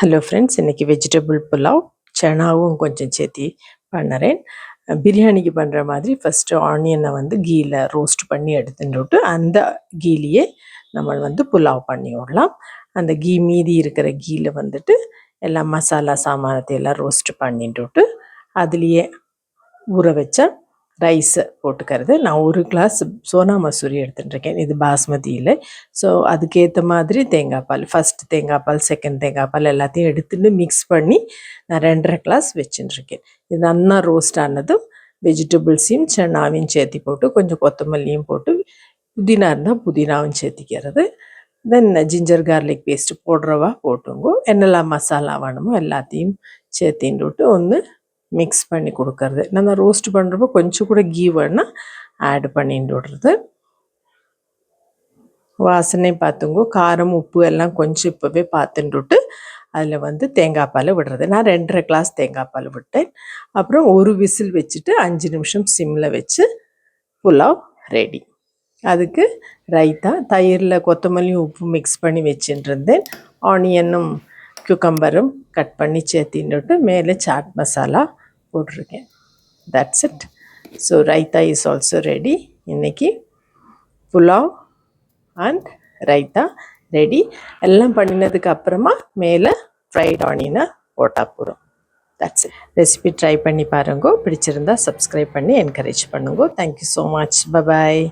Hello friends, இன்றைக்கி vegetable pulao சனாவும் கொஞ்சம் சேர்த்தி பண்ணுறேன். பிரியாணிக்கு பண்ணுற மாதிரி ஃபஸ்ட்டு ஆனியனை வந்து கீயில் ரோஸ்ட் பண்ணி எடுத்துட்டு அந்த கீலையே நம்ம வந்து புலாவ் பண்ணி விடலாம். அந்த கீ மீதி இருக்கிற கீயில் வந்துட்டு எல்லாம் மசாலா சாமானத்தை எல்லாம் ரோஸ்ட் பண்ணிட்டு அதுலேயே ஊற வச்ச ரைஸை போட்டுக்கிறது. நான் 1 கிளாஸ் சோனா மசூரி எடுத்துட்டுருக்கேன். இது பாஸ்மதி இல்லை. ஸோ அதுக்கேற்ற மாதிரி தேங்காய் பால், ஃபஸ்ட்டு தேங்காய் பால், செகண்ட் தேங்காய் பால் எல்லாத்தையும் எடுத்துட்டு மிக்ஸ் பண்ணி நான் 2.5 கிளாஸ் வச்சுட்டுருக்கேன். இது நல்லா ரோஸ்ட் ஆனதும் வெஜிடபிள்ஸையும் சன்னாவையும் சேர்த்தி போட்டு கொஞ்சம் கொத்தமல்லியும் போட்டு புதினா இருந்தால் புதினாவும் சேர்த்திக்கிறது. தென் ஜிஞ்சர் கார்லிக் பேஸ்ட்டு போடுறவா போட்டுங்கோ. என்னெல்லாம் மசாலா வேணுமோ எல்லாத்தையும் சேர்த்தின்ட்டு ஒன்று மிக்ஸ் பண்ணி கொடுக்கறது. நம்ம ரோஸ்ட் பண்ணுறப்போ கொஞ்சம் கூட கீ வேணால் ஆட் பண்ணிட்டு விடுறது. வாசனை பார்த்துங்கோ. காரம் உப்பு எல்லாம் கொஞ்சம் இப்போவே பார்த்துட்டு அதில் வந்து தேங்காய் பால் விடுறது. நான் 2.5 கிளாஸ் தேங்காய் பால் விட்டேன். அப்புறம் 1 விசில் வச்சுட்டு 5 நிமிஷம் சிம்மில் வச்சு புலாவ் ரெடி. அதுக்கு ரைத்தா, தயிரில் கொத்தமல்லியும் உப்பு மிக்ஸ் பண்ணி வச்சுட்டுருந்தேன். ஆனியனும் குக்கம்பரும் கட் பண்ணி சேர்த்தின்னுட்டு மேலே சாட் மசாலா போட்டிருக்கேன். That's it. So raita is also ready. இன்றைக்கி புலாவ் அண்ட் ரைத்தா ரெடி. எல்லாம் பண்ணினதுக்கு அப்புறமா மேலே ஃப்ரைட் ஆனியனை போட்டால் போகிறோம். That's it. ரெசிபி ட்ரை பண்ணி பாருங்கோ. பிடிச்சிருந்தா சப்ஸ்கிரைப் பண்ணி என்கரேஜ் பண்ணுங்கோ. Thank you so much. பபாய்.